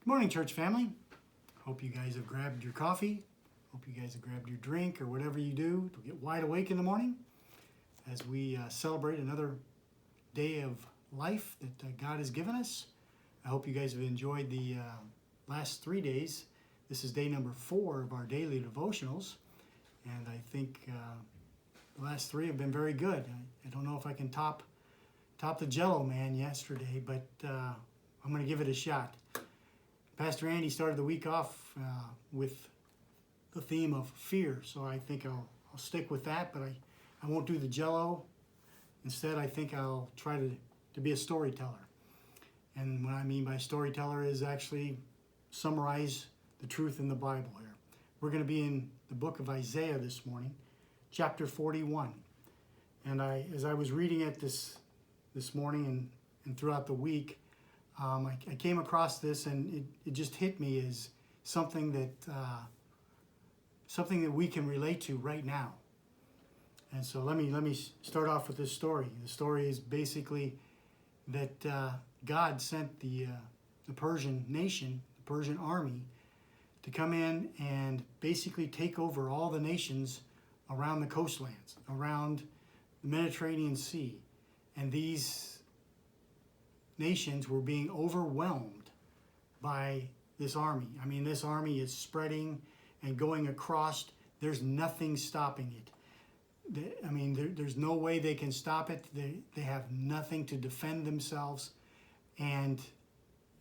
Good morning, church family. Hope you guys have grabbed your coffee. Hope you guys have grabbed your drink or whatever you do to get wide awake in the morning as we celebrate another day of life that God has given us. I hope you guys have enjoyed the last 3 days. This is day number 4 of our daily devotionals, and I think the last 3 have been very good. I don't know if I can top the Jello Man yesterday, but I'm going to give it a shot. Pastor Andy started the week off with the theme of fear, so I think I'll stick with that, but I won't do the Jello. Instead, I think I'll try to be a storyteller. And what I mean by storyteller is actually summarize the truth in the Bible here. We're going to be in the book of Isaiah this morning, chapter 41. And as I was reading it this morning and throughout the week, I came across this, and it just hit me as something that we can relate to right now. And so let me start off with this story. The story is basically that God sent the Persian nation, the Persian army, to come in and basically take over all the nations around the coastlands, around the Mediterranean Sea. And these nations were being overwhelmed by this army. I mean, this army is spreading and going across. There's nothing stopping it. There's no way they can stop it. They have nothing to defend themselves. And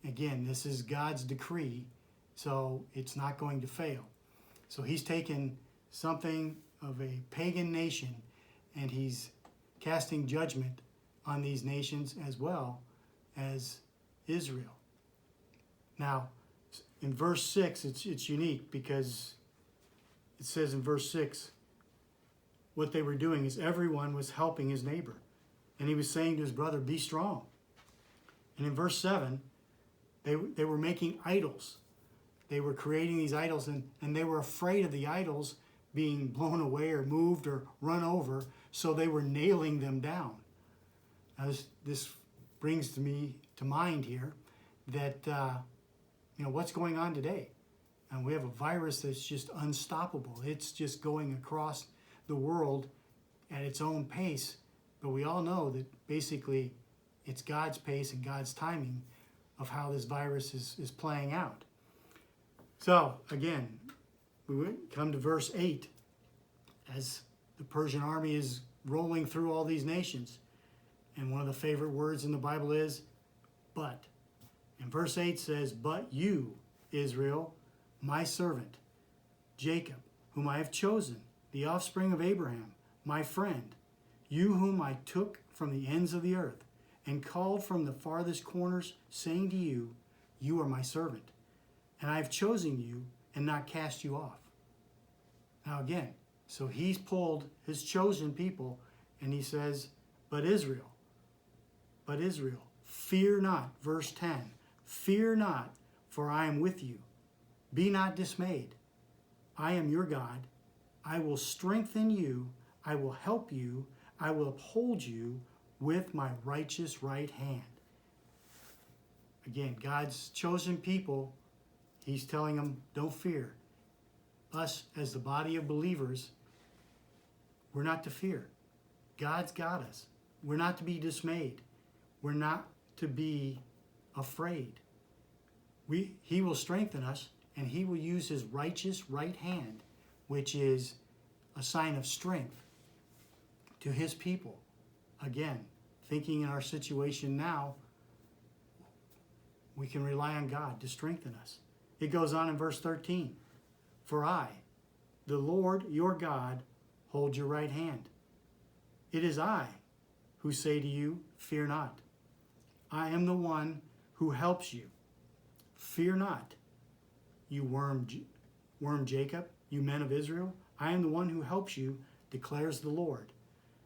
again, this is God's decree, so it's not going to fail. So he's taken something of a pagan nation, and he's casting judgment on these nations as well as Israel. Now, in verse 6, it's unique because it says in verse 6, what they were doing is everyone was helping his neighbor. And he was saying to his brother, be strong. And in verse 7, they were making idols. They were creating these idols, and they were afraid of the idols being blown away or moved or run over, so they were nailing them down. Now, this brings to mind here that what's going on today, and we have a virus that's just unstoppable. It's just going across the world at its own pace, but we all know that basically it's God's pace and God's timing of how this virus is playing out. So again, we come to verse 8 as the Persian army is rolling through all these nations. And one of the favorite words in the Bible is, but. And verse 8 says, but you, Israel, my servant, Jacob, whom I have chosen, the offspring of Abraham, my friend, you whom I took from the ends of the earth, and called from the farthest corners, saying to you, you are my servant, and I have chosen you and not cast you off. Now again, so he's pulled his chosen people, and he says, but Israel, fear not, verse 10, fear not, for I am with you. Be not dismayed. I am your God. I will strengthen you. I will help you. I will uphold you with my righteous right hand. Again, God's chosen people, he's telling them, don't fear. Us, as the body of believers, we're not to fear. God's got us. We're not to be dismayed. We're not to be afraid. He will strengthen us, and he will use his righteous right hand, which is a sign of strength to his people. Again, thinking in our situation now, we can rely on God to strengthen us. It goes on in verse 13. For I, the Lord your God, hold your right hand. It is I who say to you, fear not. I am the one who helps you. Fear not, you worm Jacob, you men of Israel. I am the one who helps you, declares the Lord.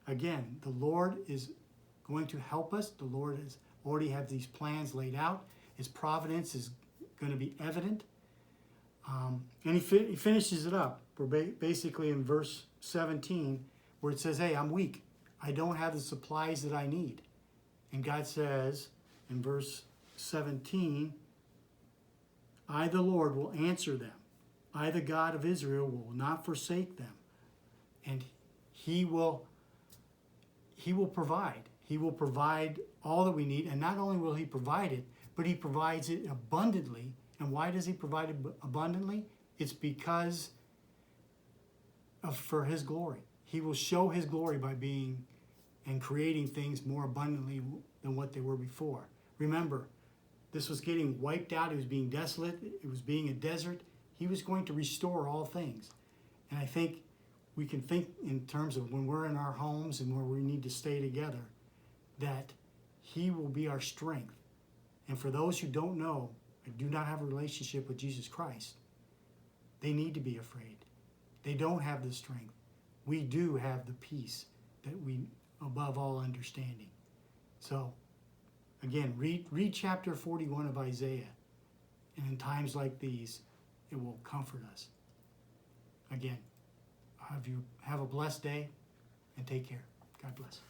Again, the Lord is going to help us. The Lord has already have these plans laid out. His providence is going to be evident. And he finishes it up. We're basically in verse 17, where it says, hey, I'm weak. I don't have the supplies that I need. And God says in verse 17, I, the Lord, will answer them. I, the God of Israel, will not forsake them. And he will provide. He will provide all that we need. And not only will he provide it, but he provides it abundantly. And why does he provide it abundantly? It's because for his glory. He will show his glory by being and creating things more abundantly than what they were before. Remember, this was getting wiped out. It was being desolate. It was being a desert. He was going to restore all things. And I think we can think in terms of when we're in our homes and where we need to stay together, that he will be our strength. And for those who don't know and do not have a relationship with Jesus Christ, they need to be afraid. They don't have the strength. We do have the peace that we above all understanding. So, again, read chapter 41 of Isaiah. And in times like these, it will comfort us. Again, have a blessed day and take care. God bless.